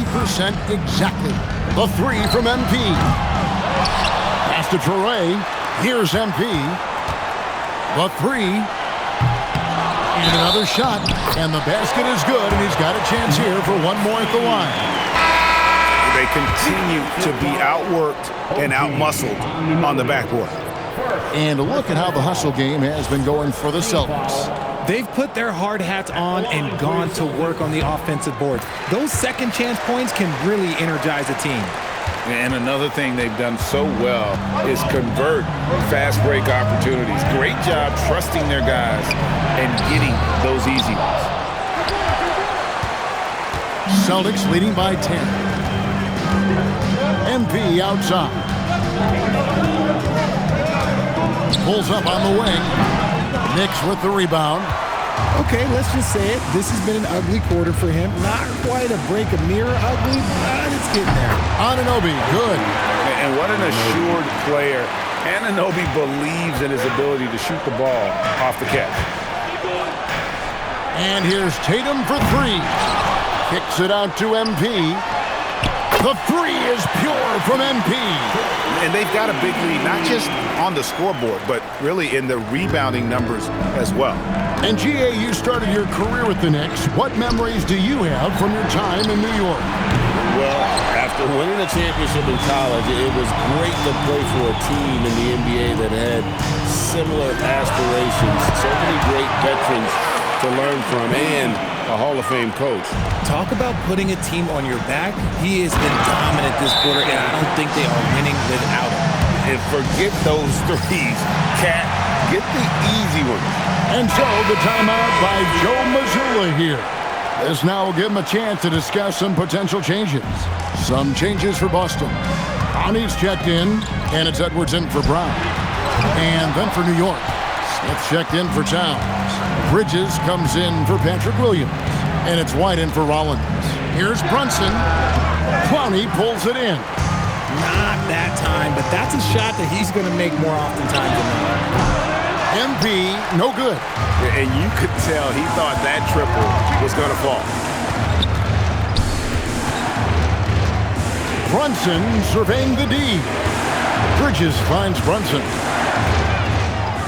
50% exactly. The three from MP. Pass to Traore. Here's MP. The three. And another shot. And the basket is good, and he's got a chance here for one more at the line. They continue to be outworked and outmuscled on the backboard. And look at how the hustle game has been going for the Celtics. They've put their hard hats on and gone to work on the offensive boards. Those second chance points can really energize a team. And another thing they've done so well is convert fast break opportunities. Great job trusting their guys and getting those easy ones. Celtics leading by 10. MP outside. Pulls up on the wing. Knicks with the rebound. Okay, let's just say it. This has been an ugly quarter for him. Not quite a break a mirror ugly, but it's getting there. Anunoby, good. And what an assured player. Anunoby believes in his ability to shoot the ball off the catch. And here's Tatum for three. Kicks it out to MP. The three is pure from MP. And they've got a big lead, not just on the scoreboard, but really in the rebounding numbers as well. And G.A., you started your career with the Knicks. What memories do you have from your time in New York? Well, after winning a championship in college, it was great to play for a team in the NBA that had similar aspirations. So many great veterans to learn from, and a Hall of Fame coach. Talk about putting a team on your back. He has been dominant this quarter, and I don't think they are winning without him. And forget those threes. Cat, get the easy ones. And so the timeout by Joe Mazzulla here. This now will give him a chance to discuss some potential changes. Some changes for Boston. Bonnie's checked in, and it's Edwards in for Brown. And then for New York, Smith checked in for Towns. Bridges comes in for Patrick Williams. And it's White in for Rollins. Here's Brunson. Clowney pulls it in. Not that time, but that's a shot that he's going to make more oftentimes than not. MP, no good. And you could tell he thought that triple was going to fall. Brunson surveying the D. Bridges finds Brunson.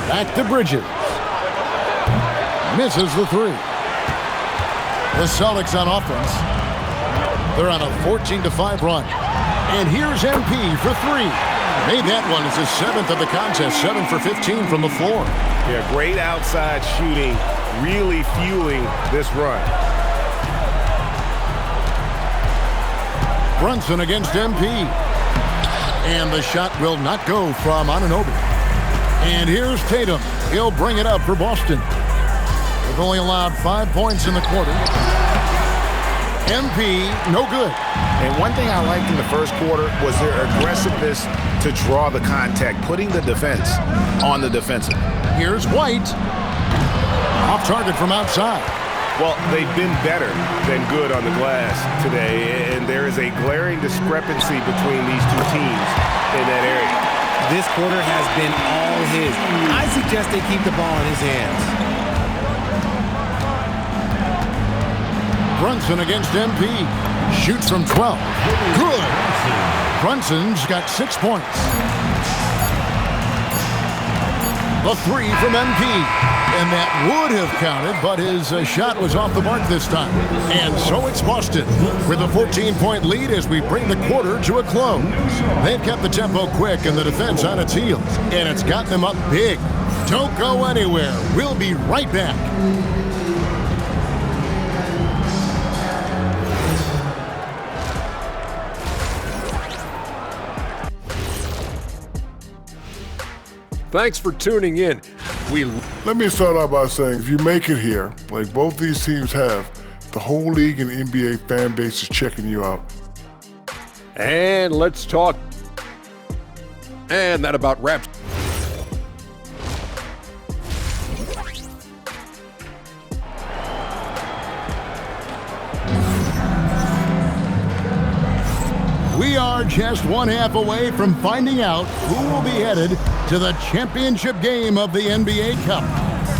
Back to Bridges. Misses the three. The Celtics on offense. They're on a 14-5 run. And here's MP for three. Made that one as his seventh of the contest. 7 for 15 from the floor. Yeah, great outside shooting, really fueling this run. Brunson against MP. And the shot will not go from Anunoby. And here's Tatum. He'll bring it up for Boston. They've only allowed 5 points in the quarter. MP, no good. And one thing I liked in the first quarter was their aggressiveness to draw the contact, putting the defense on the defensive. Here's White. Off target from outside. Well, they've been better than good on the glass today, and there is a glaring discrepancy between these two teams in that area. This quarter has been all his. I suggest they keep the ball in his hands. Brunson against MP. Shoots from 12. Good. Brunson's got 6 points. The three from MP. And that would have counted, but his shot was off the mark this time. And so it's Boston with a 14-point lead as we bring the quarter to a close. They've kept the tempo quick and the defense on its heels. And it's gotten them up big. Don't go anywhere. We'll be right back. Thanks for tuning in. Let me start out by saying, if you make it here, like both these teams have, the whole league and NBA fan base is checking you out. And let's talk. And that about wraps. We are just one half away from finding out who will be headed to the championship game of the NBA Cup.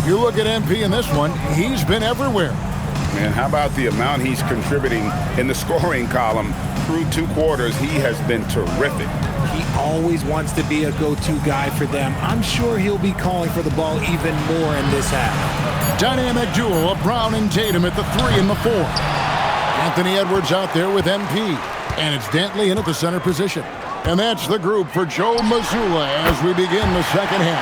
You look at MP in this one, he's been everywhere. man. How about the amount he's contributing in the scoring column through 2 quarters? He has been terrific. He always wants to be a go-to guy for them. I'm sure he'll be calling for the ball even more in this half. Dynamic duo of Brown and Tatum at the 3 and the 4. Anthony Edwards out there with MP. And it's Dantley in at the center position. And that's the group for Joe Mazzulla as we begin the second half.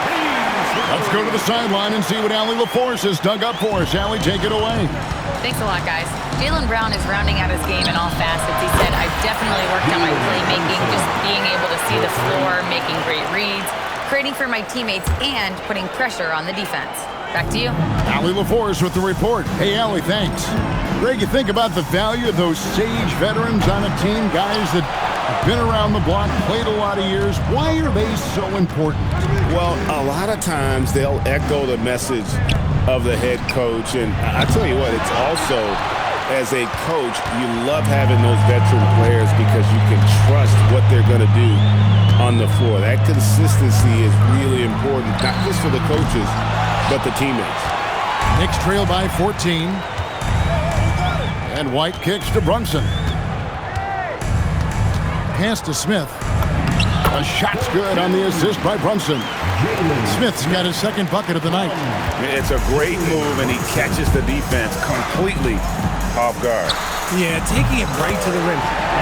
Let's go to the sideline and see what Allie LaForce has dug up for us. Allie, take it away. Thanks a lot, guys. Jaylen Brown is rounding out his game in all facets. He said, I've definitely worked on my playmaking, just being able to see the floor, making great reads, creating for my teammates, and putting pressure on the defense. Back to you. Allie LaForce with the report. Hey, Allie, thanks. Greg, you think about the value of those sage veterans on a team, guys that have been around the block, played a lot of years. Why are they so important? Well, a lot of times they'll echo the message of the head coach. And I tell you what, it's also, as a coach, you love having those veteran players because you can trust what they're going to do on the floor. That consistency is really important, not just for the coaches, but the teammates. Knicks trail by 14. And White kicks to Brunson. Pass to Smith. A shot's good on the assist by Brunson. Smith's got his second bucket of the night. It's a great move, and he catches the defense completely off guard. Yeah, taking it right to the rim.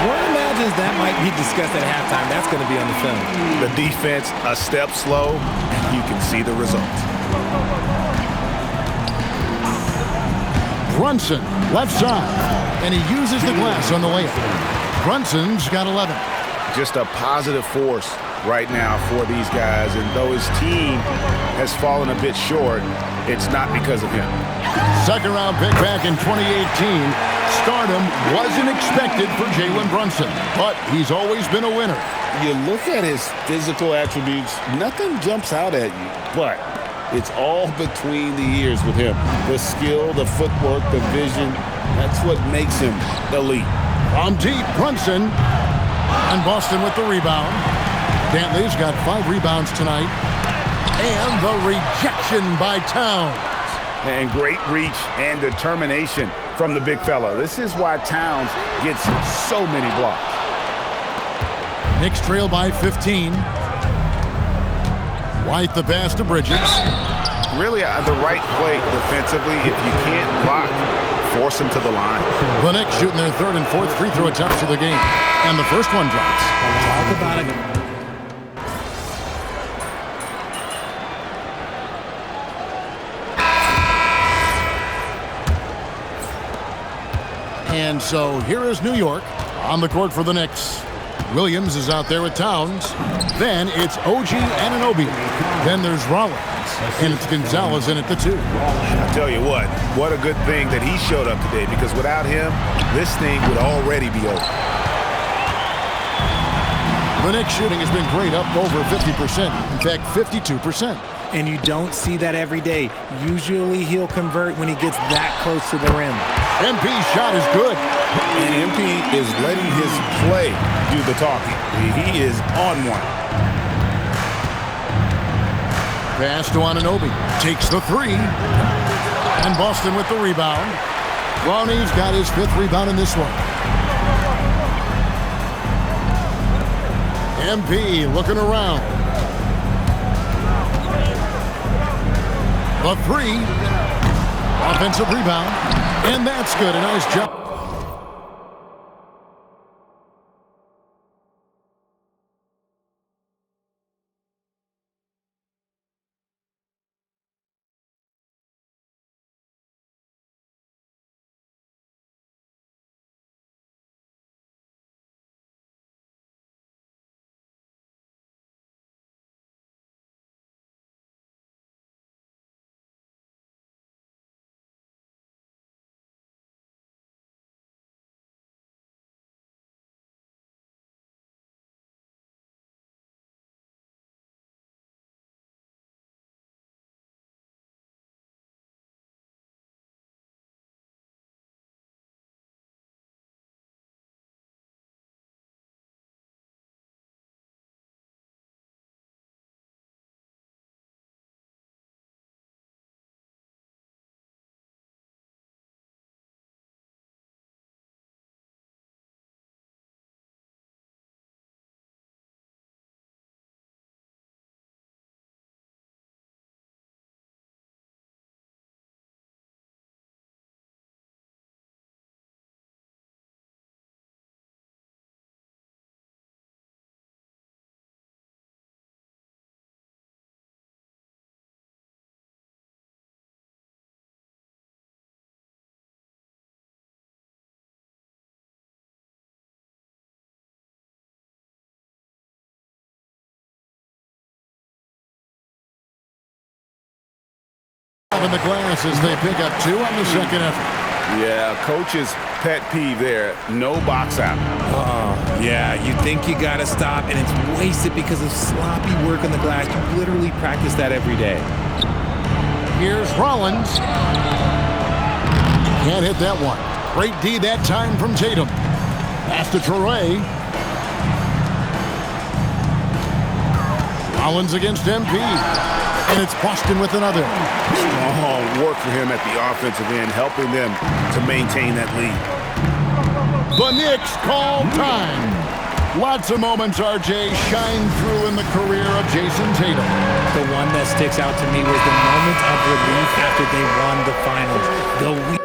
One imagines that might be discussed at halftime. That's going to be on the film. The defense a step slow, and you can see the results. Brunson, left side, and he uses the glass on the layup. Brunson's got 11. Just a positive force right now for these guys, and though his team has fallen a bit short, it's not because of him. Second round pick back in 2018. Stardom wasn't expected for Jalen Brunson, but he's always been a winner. You look at his physical attributes, nothing jumps out at you, but it's all between the ears with him. The skill, the footwork, the vision, that's what makes him elite. From deep, Brunson, and Boston with the rebound. Dantley's got 5 rebounds tonight. And the rejection by Towns. And great reach and determination from the big fella. This is why Towns gets so many blocks. Knicks trail by 15. White the pass to Bridges. Really the right play defensively. If you can't block, force him to the line. The Knicks shooting their 3rd and 4th free throw attempts of the game. And the first one drops. Talk about it. And so here is New York on the court for the Knicks. Williams is out there with Towns. Then it's OG Anunoby. Then there's Rollins. And it's Gonzalez in at the 2. I tell you what a good thing that he showed up today, because without him, this thing would already be over. The Knicks shooting has been great, up over 50%. In fact, 52%. And you don't see that every day. Usually he'll convert when he gets that close to the rim. MP's shot is good. And MP is letting his play do the talking. He is on one. Pass to Anunoby. Takes the 3. And Boston with the rebound. Ronnie's got his 5th rebound in this one. MP looking around. The 3. Offensive rebound. And that's good. A nice jump. in the glass as they pick up 2 on the second effort. Yeah, coach's pet peeve there, no box out. Oh, yeah, you think you got to stop, and it's wasted because of sloppy work on the glass. You literally practice that every day. Here's Rollins. Can't hit that one. Great D that time from Tatum. Pass to Traore. Rollins against MP. And it's Boston with another. Strong work for him at the offensive end, helping them to maintain that lead. The Knicks call time. Lots of moments, RJ, shine through in the career of Jason Tatum. The one that sticks out to me was the moment of relief after they won the finals. The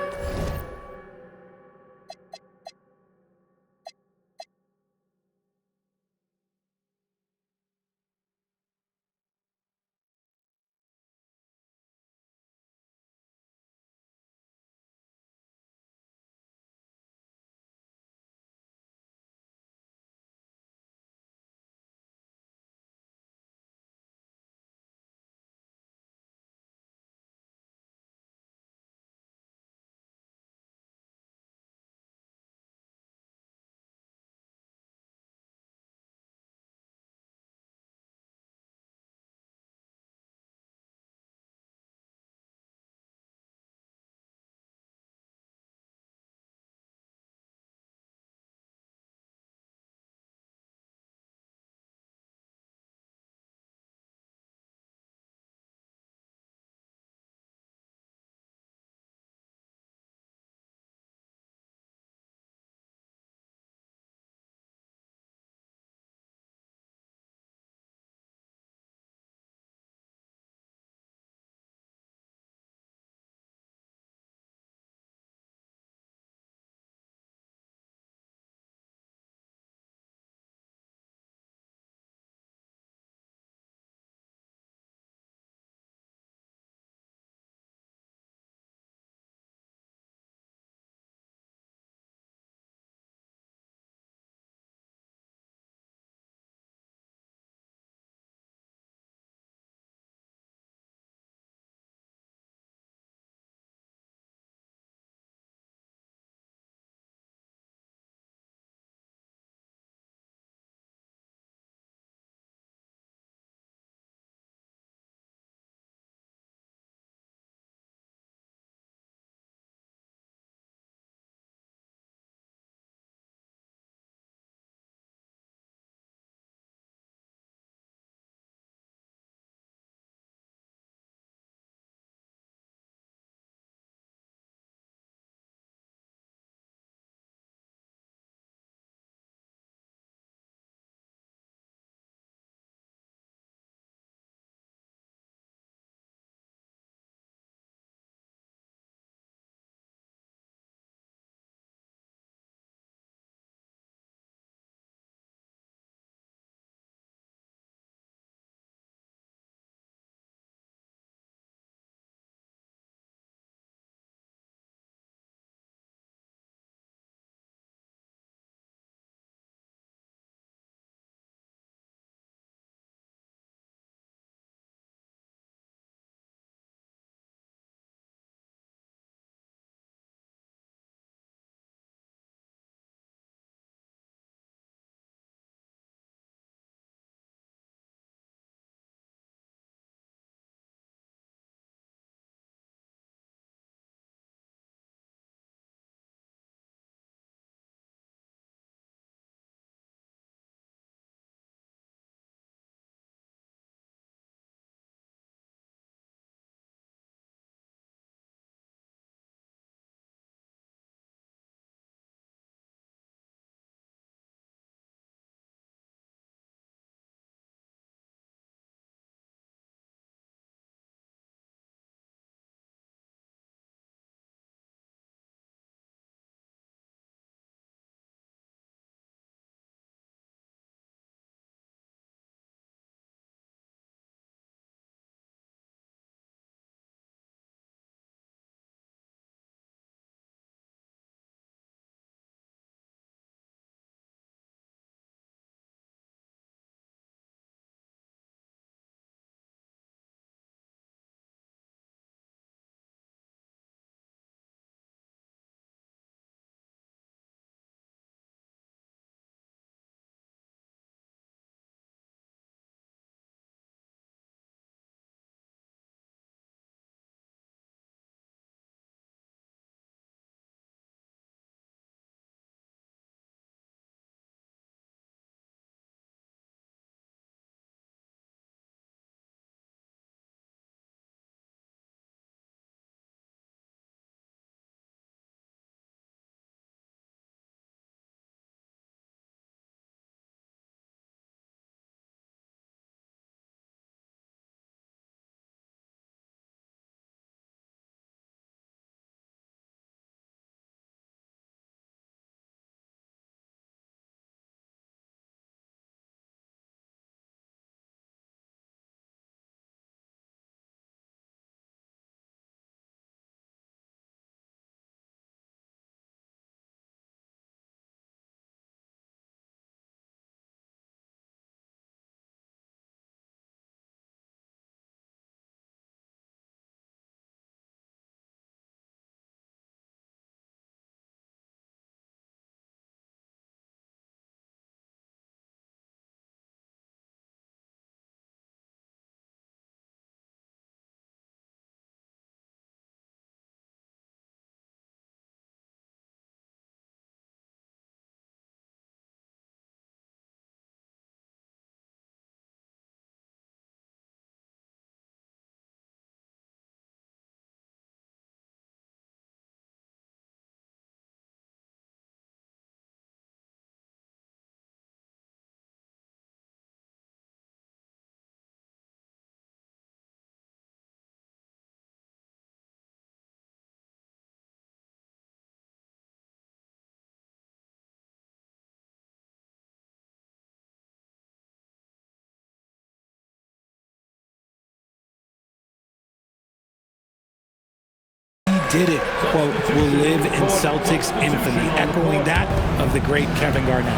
did it, quote, will live in Celtics infamy, echoing that of the great Kevin Garnett.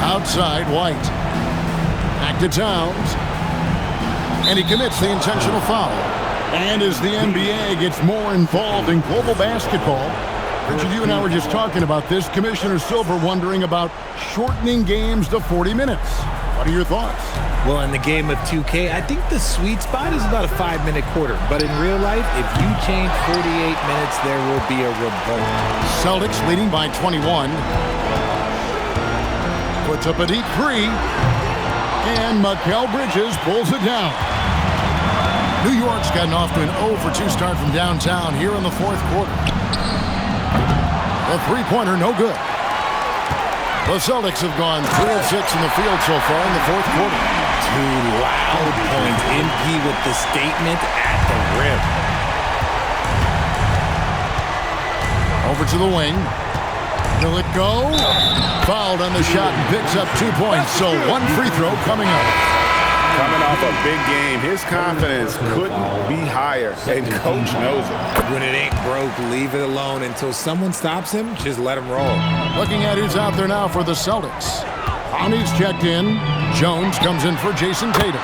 Outside, White. Back to Towns. And he commits the intentional foul. And as the NBA gets more involved in global basketball, Richard, you and I were just talking about this. Commissioner Silver wondering about shortening games to 40 minutes. What are your thoughts? Well, in the game of 2K, I think the sweet spot is about a 5-minute quarter. But in real life, if you change 48 minutes, there will be a revolt. Celtics leading by 21. Puts up a deep three. And Mikal Bridges pulls it down. New York's gotten off to an 0-for-2 start from downtown here in the fourth quarter. The three-pointer, no good. The Celtics have gone 3 of 6 in the field so far in the fourth quarter. 2 loud points. MP with the statement at the rim. Over to the wing. Will it go? Fouled on the shot and picks up 2 points. So 1 free throw coming up. Coming off a big game, his confidence couldn't be higher, and Coach knows it. When it ain't broke, leave it alone until someone stops him. Just let him roll. Looking at who's out there now for the Celtics. Conley's checked in. Jones comes in for Jason Tatum.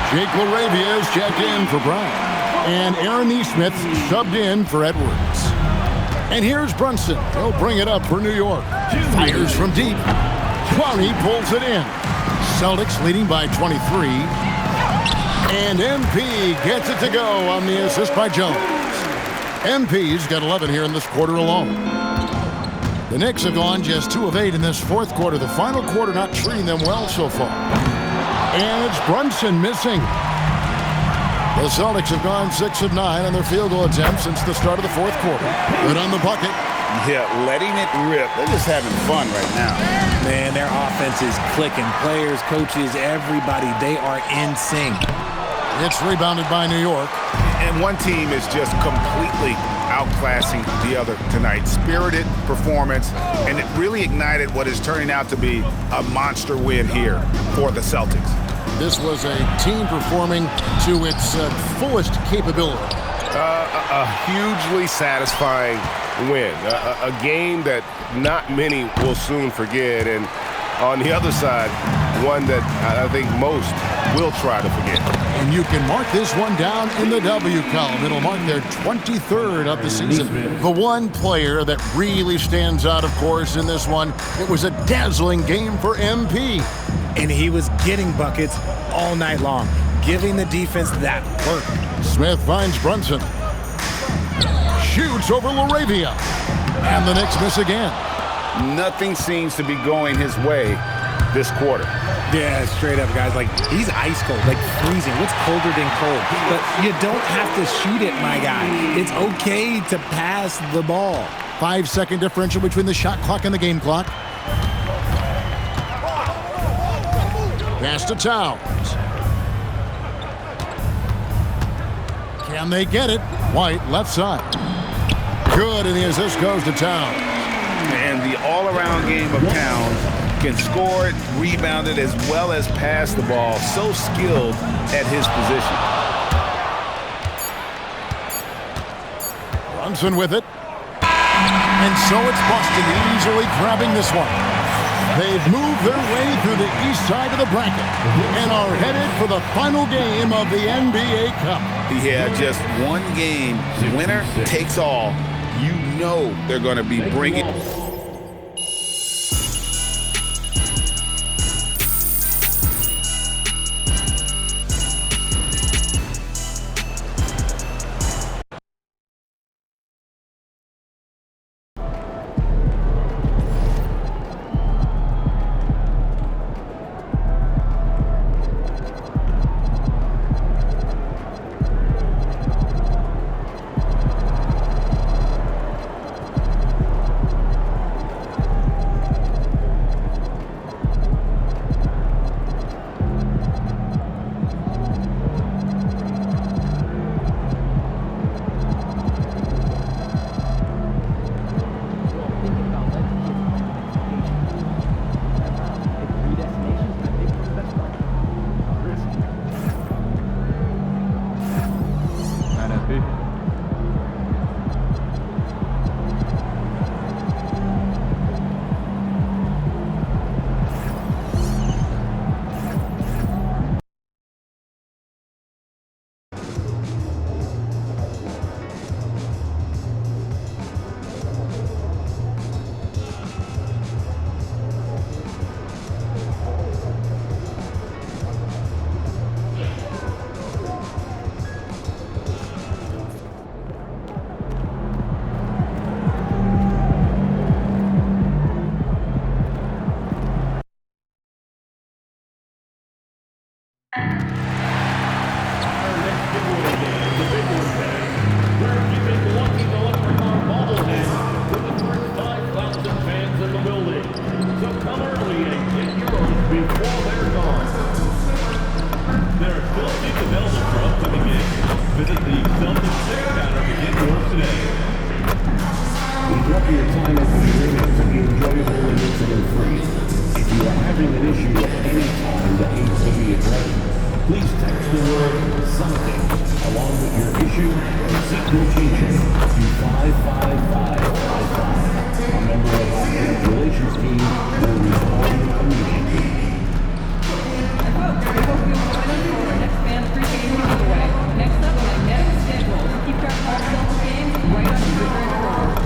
Jake LaRavia is checked in for Bryant. And Aaron Nesmith subbed in for Edwards. And here's Brunson. He'll bring it up for New York. Fires from deep. Clowney pulls it in. Celtics leading by 23. And MP gets it to go on the assist by Jones. MP's got 11 here in this quarter alone. The Knicks have gone just 2 of 8 in this fourth quarter. The final quarter not treating them well so far. And it's Brunson missing. The Celtics have gone 6 of 9 on their field goal attempts since the start of the fourth quarter. Good on the bucket. Yeah, letting it rip. They're just having fun right now. Man, their offense is clicking. Players, coaches, everybody, they are in sync. It's rebounded by New York. And one team is just completely outclassing the other tonight. Spirited performance, and it really ignited what is turning out to be a monster win here for the Celtics. This was a team performing to its fullest capability. A hugely satisfying win. A game that not many will soon forget. And on the other side, one that I think most will try to forget. And you can mark this one down in the W column. It'll mark their 23rd of the season. The one player that really stands out, of course, in this one, it was a dazzling game for MP. And he was getting buckets all night long, giving the defense that work. Smith finds Brunson. Shoots over LaRavia. And the Knicks miss again. Nothing seems to be going his way this quarter. Yeah, straight up, guys. Like, he's ice cold, like freezing. What's colder than cold? But you don't have to shoot it, my guy. It's okay to pass the ball. 5-second differential between the shot clock and the game clock. Pass to Towns. Can they get it? White, left side. Good, and the assist goes to Towns. And the all-around game of Towns can score it, rebound it, as well as pass the ball. So skilled at his position. Brunson with it. And so it's Boston easily grabbing this one. They've moved their way through the east side of the bracket and are headed for the final game of the NBA Cup. Yeah, just one game. Winner takes all. You know they're going to be bringing... special teams will respond immediately. Next up, magnetic schedule. Keep track of all Celtics games right on your refrigerator.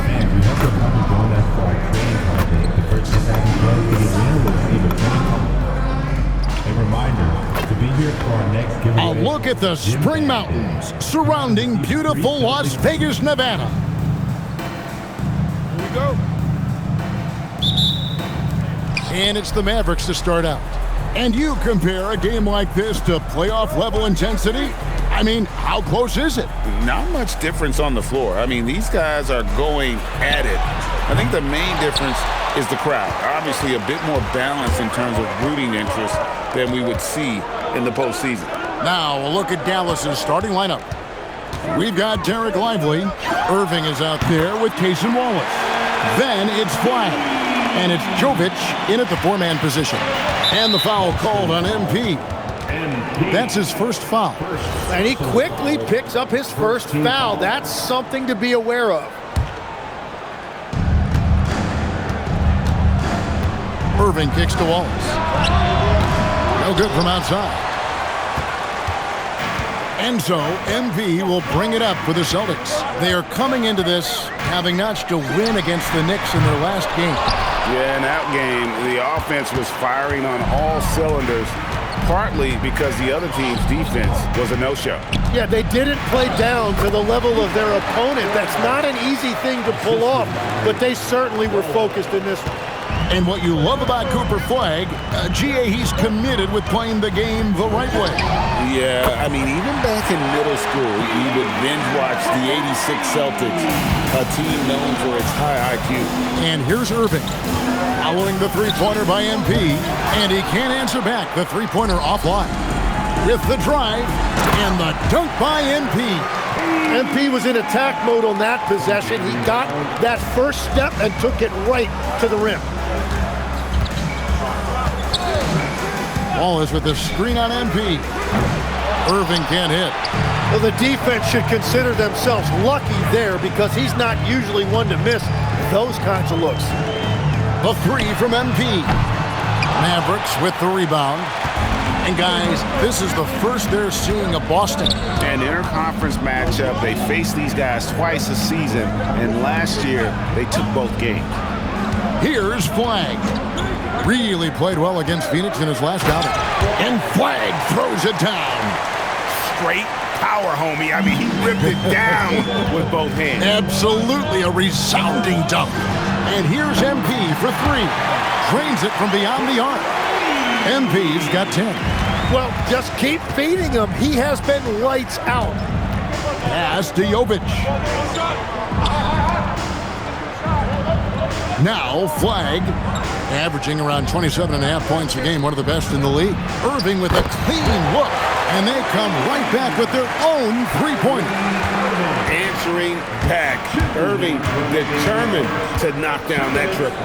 And we hope you'll probably join us for our training holiday. The first Saturday club for the winner will receive a training card. A reminder to be here for our next giveaway. A look at the Spring Mountains surrounding beautiful Las Vegas, Nevada. Here we go. And it's the Mavericks to start out. And you compare a game like this to playoff level intensity? I mean, how close is it? Not much difference on the floor. I mean, these guys are going at it. I think the main difference is the crowd. Obviously, a bit more balanced in terms of rooting interest than we would see in the postseason. Now, a look at Dallas's starting lineup. We've got Derek Lively. Irving is out there with Cason Wallace. Then it's Flagg. And it's Jovic in at the four-man position. And the foul called on MP. That's his first foul. And he quickly picks up his first foul. That's something to be aware of. Irving kicks to Wallace. No good from outside. And so MP will bring it up for the Celtics. They are coming into this having notched a win against the Knicks in their last game. Yeah, in that game, the offense was firing on all cylinders, partly because the other team's defense was a no-show. Yeah, they didn't play down to the level of their opponent. That's not an easy thing to pull off, but they certainly were focused in this one. And what you love about Cooper Flagg, he's committed with playing the game the right way. Yeah, I mean, even back in middle school, you would binge watch the '86 Celtics, a team known for its high IQ. And here's Irving, following the three-pointer by MP, and he can't answer back the three-pointer offline. With the drive and the dunk by MP. MP was in attack mode on that possession. He got that first step and took it right to the rim. Wallace with the screen on MP. Irving can't hit. Well, the defense should consider themselves lucky there because he's not usually one to miss those kinds of looks. The three from MP. Mavericks with the rebound. And guys, this is the first they're seeing of Boston. An interconference matchup. They faced these guys twice a season, and last year they took both games. Here's Flagg. Really played well against Phoenix in his last outing. And Flagg throws it down. Straight power, homie. I mean, he ripped it down with both hands. Absolutely a resounding dunk. And here's MP for three. Drains it from beyond the arc. MP's got 10. Well, just keep feeding him. He has been lights out. Pass to Jovic. Now Flagg, averaging around 27.5 points a game, one of the best in the league. Irving with a clean look, and they come right back with their own three-pointer. Answering back. Irving determined to knock down that triple.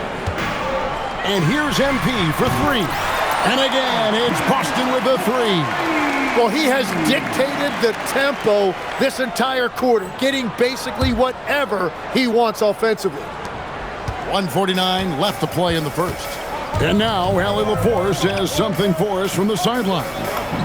And here's MP for three. And again, it's Boston with the three. Well, he has dictated the tempo this entire quarter, getting basically whatever he wants offensively. 1:49 left to play in the first. And now, Allie LaForce has something for us from the sideline.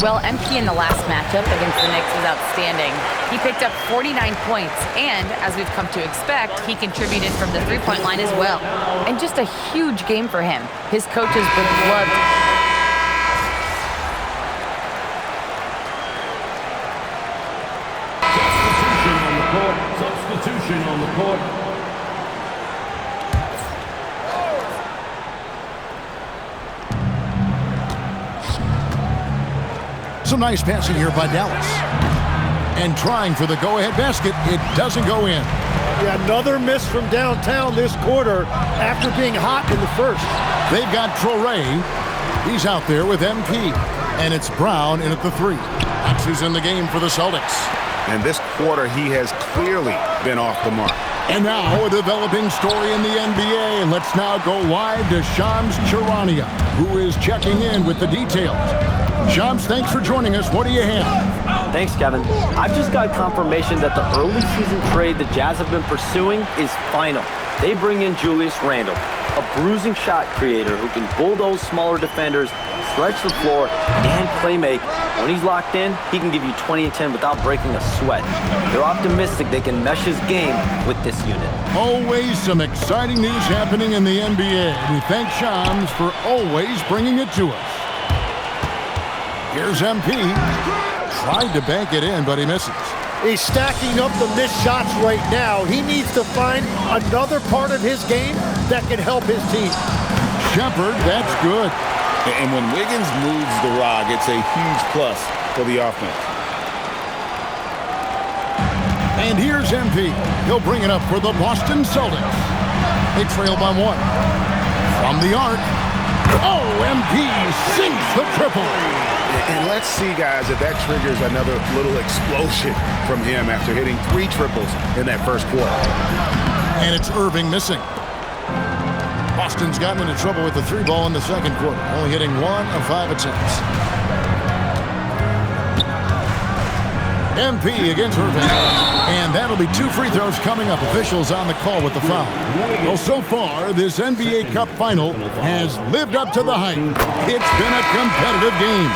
Well, MP in the last matchup against the Knicks was outstanding. He picked up 49 points, and as we've come to expect, he contributed from the three-point line as well. And just a huge game for him. His coaches would love to... Substitution on the court. Some nice passing here by Dallas. And trying for the go-ahead basket, it doesn't go in. Yeah, another miss from downtown this quarter after being hot in the first. They've got Traoré. He's out there with MP. And it's Brown in at the three. That's who's in the game for the Celtics. And this quarter, he has clearly been off the mark. And now a developing story in the NBA. Let's now go live to Shams Charania, who is checking in with the details. Shams, thanks for joining us. What do you have? Thanks, Kevin. I've just got confirmation that the early season trade the Jazz have been pursuing is final. They bring in Julius Randle, a bruising shot creator who can bulldoze smaller defenders, stretch the floor, and play make. When he's locked in, he can give you 20 and 10 without breaking a sweat. They're optimistic they can mesh his game with this unit. Always some exciting news happening in the NBA. We thank Shams for always bringing it to us. Here's MP. Tried to bank it in, but he misses. He's stacking up the missed shots right now. He needs to find another part of his game that can help his team. Shepard, that's good. And when Wiggins moves the rock, it's a huge plus for the offense. And here's MP. He'll bring it up for the Boston Celtics. They trail by 1. From the arc. Oh, MP sinks the triple. And let's see, guys, if that triggers another little explosion from him after hitting 3 triples in that first quarter. And it's Irving missing. Boston's gotten into trouble with the 3 ball in the second quarter, only hitting 1 of 5 attempts. MP against Irving. And that'll be 2 free throws coming up. Officials on the call with the foul. Well, so far, this NBA Cup final has lived up to the hype. It's been a competitive game.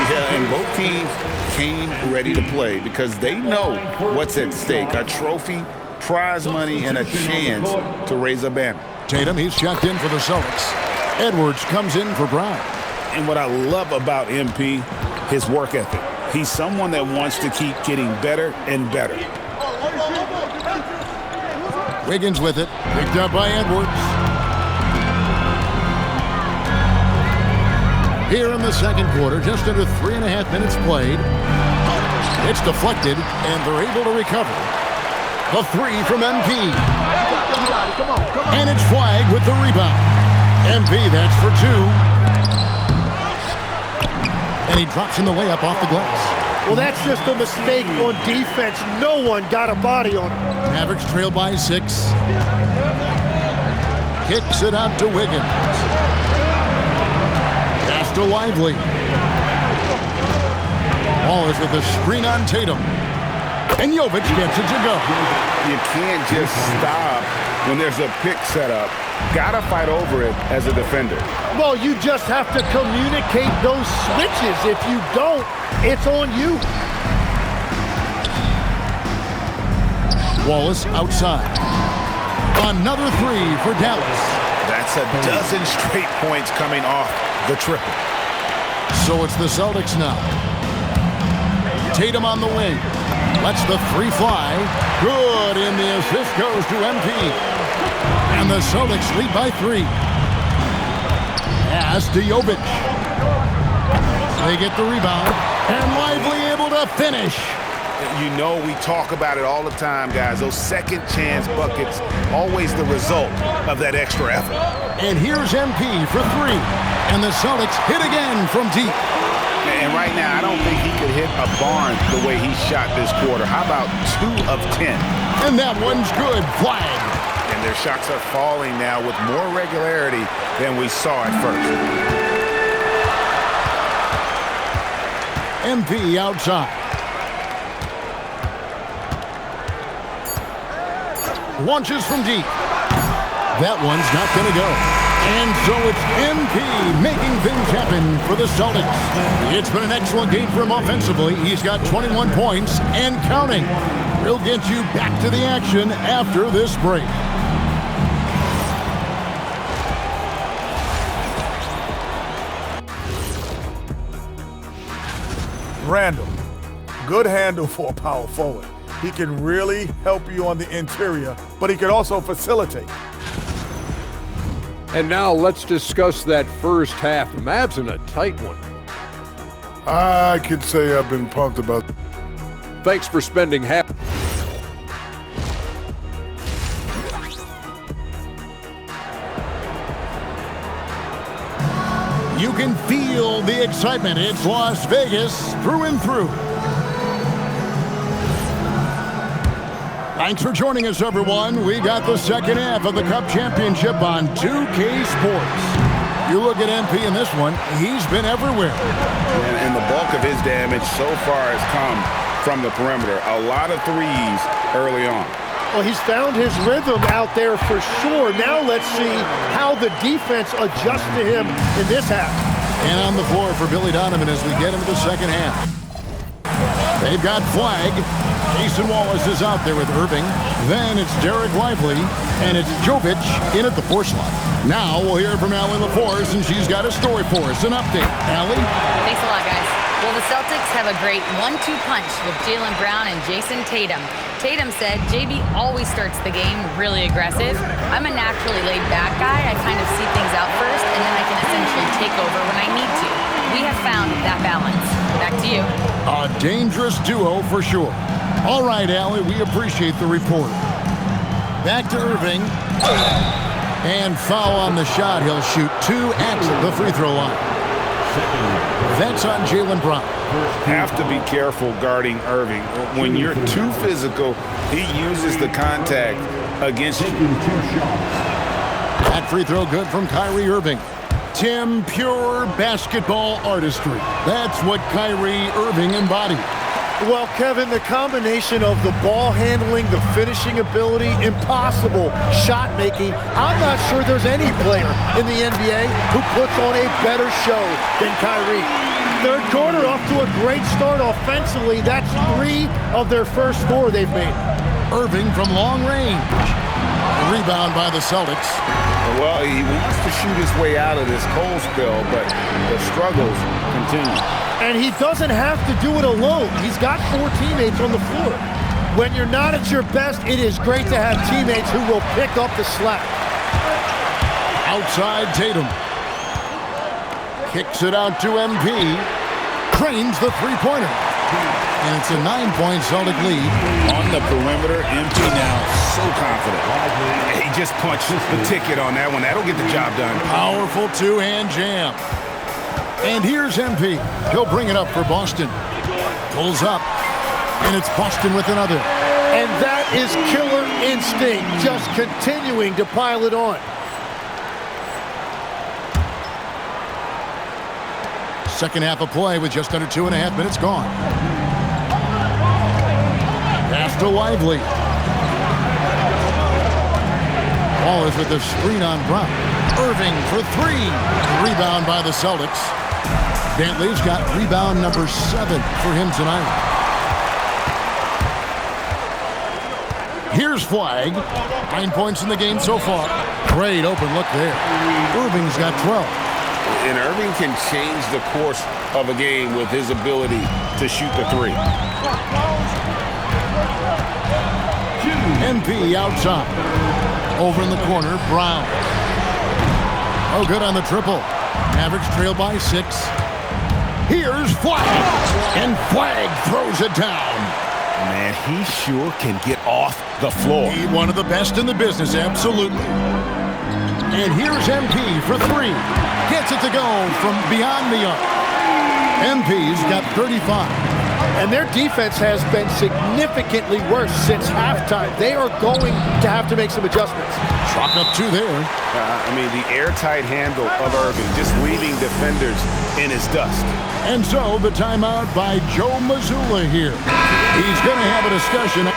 Yeah, and both teams came ready to play because they know what's at stake. A trophy, prize money, and a chance to raise a banner. Tatum, he's checked in for the Celtics. Edwards comes in for Brown. And what I love about MP, his work ethic. He's someone that wants to keep getting better and better. Wiggins with it, picked up by Edwards. Here in the second quarter, just under 3.5 minutes played. It's deflected, and they're able to recover. The 3 from MP. And it's flagged with the rebound. MP, that's for 2. And he drops in the layup off the glass. Well, that's just a mistake on defense. No one got a body on him. Mavericks trail by 6. Kicks it out to Wiggins. Pass to Lively. Wallace with a screen on Tatum. And Jovic gets it to go. You can't just stop when there's a pick set up. Gotta fight over it as a defender. Well, you just have to communicate those switches. If you don't, it's on you. Wallace outside. Another 3 for Dallas. That's a dozen straight points coming off the triple. So it's the Celtics now. Tatum on the wing. Lets the 3 fly. Good, and the assist goes to MP. And the Celtics lead by 3. Pass to Jovic. They get the rebound. And Lively able to finish. You know we talk about it all the time, guys. Those second chance buckets, always the result of that extra effort. And here's MP for 3. And the Celtics hit again from deep. And right now, I don't think he could hit a barn the way he shot this quarter. How about 2 of 10? And that one's good. Flag. And their shots are falling now with more regularity than we saw at first. MP outside. Launches from deep. That one's not going to go. And so it's MP making things happen for the Celtics. It's been an excellent game for him offensively. He's got 21 points and counting. We'll get you back to the action after this break. Randle, good handle for a power forward. He can really help you on the interior, but he can also facilitate. And now let's discuss that first half. Mavs in a tight one. I can say I've been pumped about. Thanks for spending half. You can feel the excitement. It's Las Vegas through and through. Thanks for joining us, everyone. We got the second half of the Cup Championship on 2K Sports. You look at MP in this one, he's been everywhere. And the bulk of his damage so far has come from the perimeter. A lot of threes early on. Well, he's found his rhythm out there for sure. Now let's see how the defense adjusts to him in this half. And on the floor for Billy Donovan as we get into the second half. They've got Flag. Jason Wallace is out there with Irving. Then it's Derek Lively, and it's Jovic in at the 4 slot. Now we'll hear from Allie LaForce, and she's got a story for us. An update. Allie? Thanks a lot, guys. Well, the Celtics have a great 1-2 punch with Jaylen Brown and Jason Tatum. Tatum said, JB always starts the game really aggressive. I'm a naturally laid-back guy. I kind of see things out first, and then I can essentially take over when I need to. We have found that balance. Back to you. A dangerous duo for sure. All right, Allie, we appreciate the report. Back to Irving. And foul on the shot. He'll shoot 2 at the free throw line. That's on Jaylen Brown. Have to be careful guarding Irving. When you're too physical, he uses the contact against you. That free throw good from Kyrie Irving. Tim, pure basketball artistry. That's what Kyrie Irving embodied. Well, Kevin, the combination of the ball handling, the finishing ability, impossible shot making, I'm not sure there's any player in the NBA who puts on a better show than Kyrie. Third quarter off to a great start offensively. That's 3 of their first 4 they've made. Irving from long range. Rebound by the Celtics. Well, he wants to shoot his way out of this cold spell, but the struggles continue. And he doesn't have to do it alone. He's got 4 teammates on the floor. When you're not at your best, it is great to have teammates who will pick up the slack. Outside Tatum. Kicks it out to MP. Cranes the three-pointer. And it's a 9-point Celtic lead. On the perimeter, MP now so confident. He just punched the ticket on that one. That'll get the job done. Powerful two-hand jam. And here's MP. He'll bring it up for Boston. Pulls up. And it's Boston with another. And that is killer instinct, just continuing to pile it on. Second half of play with just under 2.5 minutes gone. Pass to Lively. Wallace with the screen on Brown. Irving for 3. Rebound by the Celtics. Bentley's got rebound number 7 for him tonight. Here's Flag. 9 points in the game so far. Great open look there. Irving's got 12. And Irving can change the course of a game with his ability to shoot the 3. MP outside. Over in the corner, Brown. Oh, good on the triple. Mavericks trail by 6. Here's Flag. And Flag throws it down. Man, he sure can get off the floor. He's one of the best in the business, absolutely. And here's MP for 3. Gets it to go from beyond the arc. MP's got 35. And their defense has been significantly worse since halftime. They are going to have to make some adjustments. Chalk up 2 there. The airtight handle of Irving, just leaving defenders in his dust. And so the timeout by Joe Mazzulla here. He's going to have a discussion.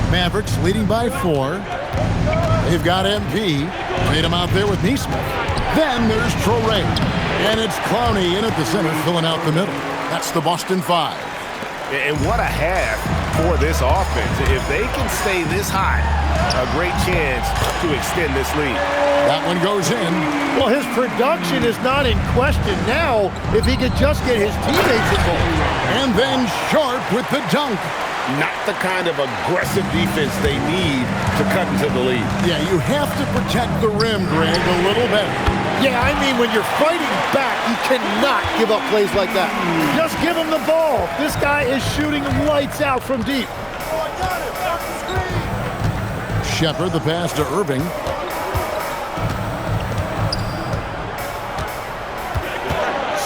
Mavericks leading by 4. They've got MP. Made him out there with Neesmith. Then there's Traoré. And it's Clowney in at the center, filling out the middle. That's the Boston 5. And what a half for this offense. If they can stay this high, a great chance to extend this lead. That one goes in. Well, his production is not in question now if he could just get his teammates involved. And then Sharp with the dunk. Not the kind of aggressive defense they need to cut into the lead. Yeah, you have to protect the rim, Greg, a little better. Yeah, I mean, when you're fighting back, you cannot give up plays like that. Just give him the ball. This guy is shooting lights out from deep. Shepard, the pass to Irving.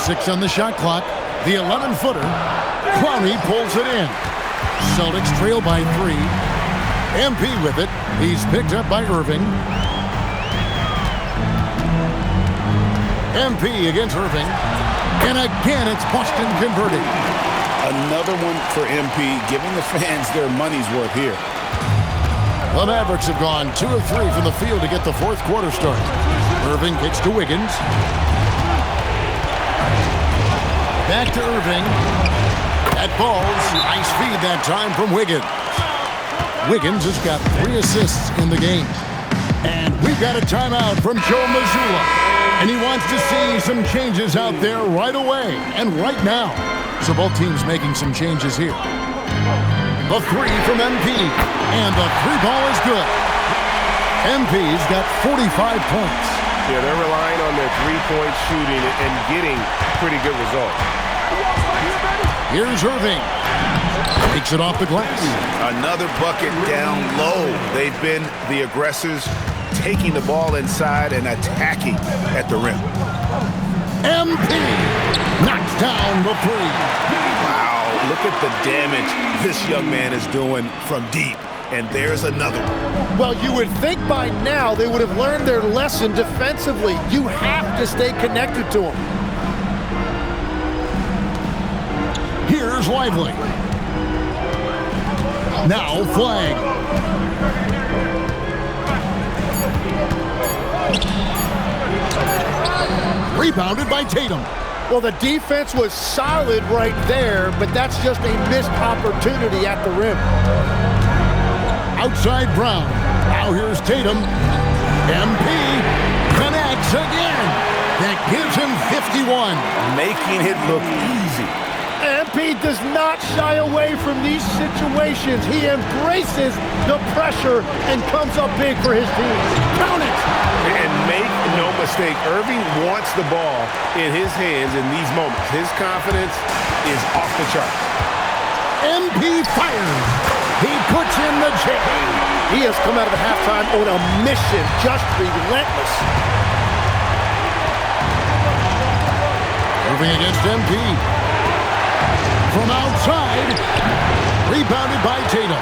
Six on the shot clock. The 11-footer. Clowney pulls it in. Celtics trail by 3. MP with it. He's picked up by Irving. MP against Irving. And again, it's Boston converting. Another one for MP, giving the fans their money's worth here. The Mavericks have gone 2 of 3 from the field to get the fourth quarter started. Irving kicks to Wiggins. Back to Irving. That ball's nice feed that time from Wiggins. Wiggins has got 3 assists in the game. And we've got a timeout from Joe Mazzulla. And he wants to see some changes out there right away and right now. So both teams making some changes here. The 3 from MP. And the 3 ball is good. MP's got 45 points. Yeah, they're relying on their three-point shooting and getting pretty good results. Here's Irving. Takes it off the glass. Another bucket down low. They've been the aggressors, taking the ball inside and attacking at the rim. MP knocks down the 3. Wow, look at the damage this young man is doing from deep. And there's another one. Well, you would think by now they would have learned their lesson defensively. You have to stay connected to them. Here's Lively. Now flag. Rebounded by Tatum. Well, the defense was solid right there, but that's just a missed opportunity at the rim. Outside Brown. Now here's Tatum. MP connects again. That gives him 51. Making it look easy. MP does not shy away from these situations. He embraces the pressure and comes up big for his team. Count it! And make no mistake, Irving wants the ball in his hands in these moments. His confidence is off the charts. MP fires. He puts in the J. He has come out of the halftime on a mission, just relentless. Irving against MP. From outside, rebounded by Tatum.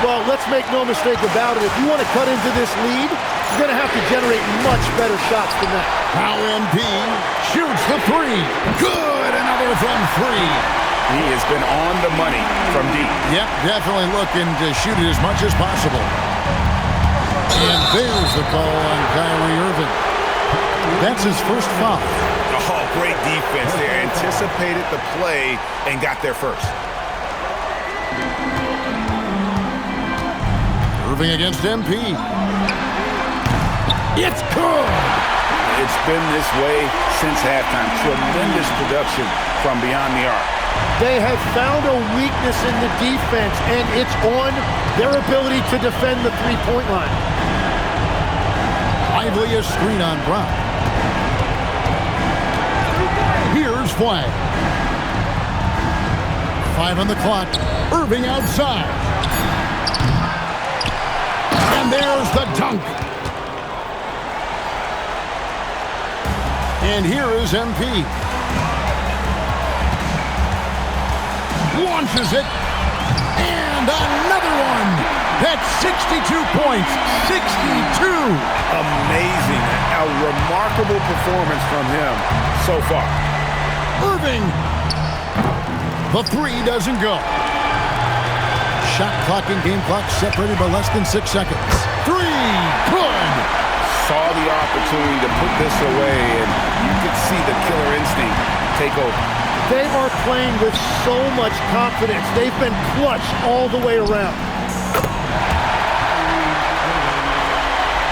Well, let's make no mistake about it. If you want to cut into this lead, you're going to have to generate much better shots than that. Now MP shoots the 3. Good, another from 3. He has been on the money from deep. Yep, definitely looking to shoot it as much as possible. And there's the call on Kyrie Irving. That's his first foul. Oh, great defense there. Anticipated the play and got there first. Irving against MP. It's good. It's been this way since halftime. Tremendous production from beyond the arc. They have found a weakness in the defense, and it's on their ability to defend the three-point line. Lively a screen on Brown. Here's flag. 5 on the clock. Irving outside. And there's the dunk. And here is MP. Launches it. And another one. That's 62 points. 62. Amazing. A remarkable performance from him so far. Irving. The 3 doesn't go. Shot clock and game clock separated by less than 6 seconds. 3. Good. Saw the opportunity to put this away, and you could see the killer instinct take over. They are playing with so much confidence. They've been clutch all the way around.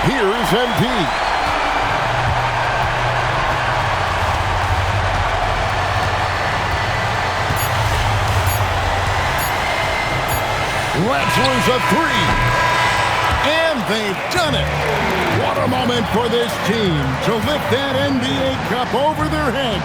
Here's MP. Wrestler's a 3. And they've done it. What a moment for this team to lift that NBA Cup over their heads.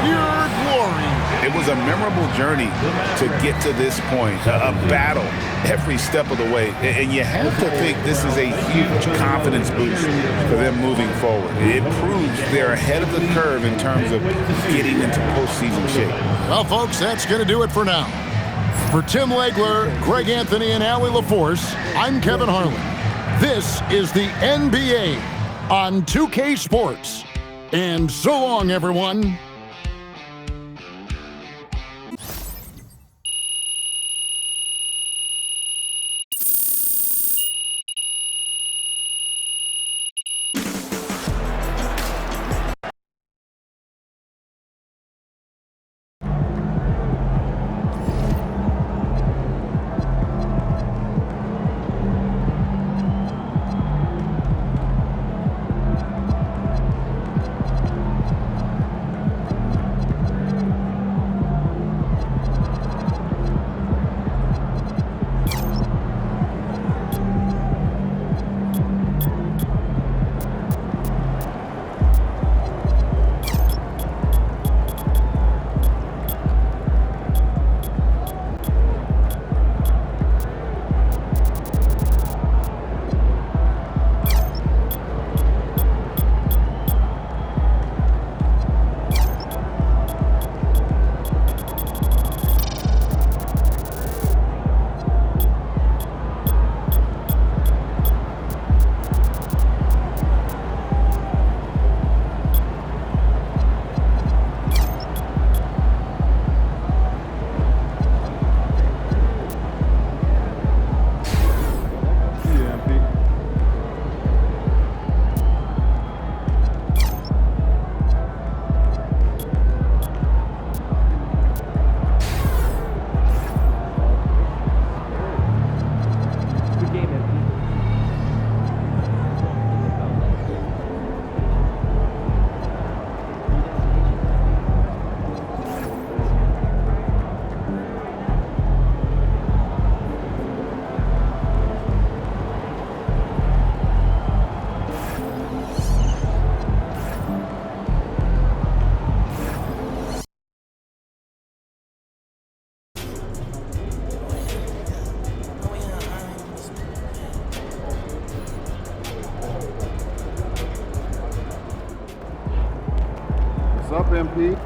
Pure glory. It was a memorable journey to get to this point, a battle every step of the way. And you have to think this is a huge confidence boost for them moving forward. It proves they're ahead of the curve in terms of getting into postseason shape. Well, folks, that's going to do it for now. For Tim Legler, Greg Anthony, and Allie LaForce, I'm Kevin Harlan. This is the NBA on 2K Sports. And so long, everyone. What's up, MP?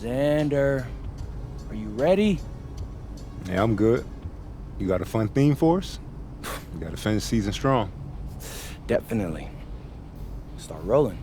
Xander, are you ready? Yeah, I'm good. You got a fun theme for us? We got to finish the season strong. Definitely. Start rolling.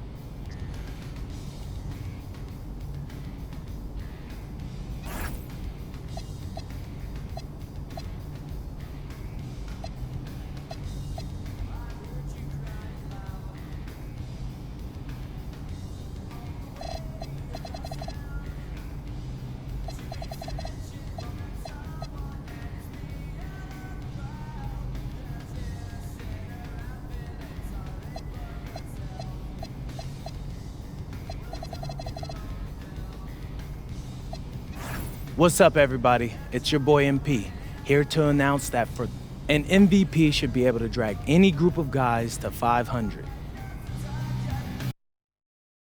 What's up, everybody? It's your boy MP, here to announce that an MVP should be able to drag any group of guys to 500.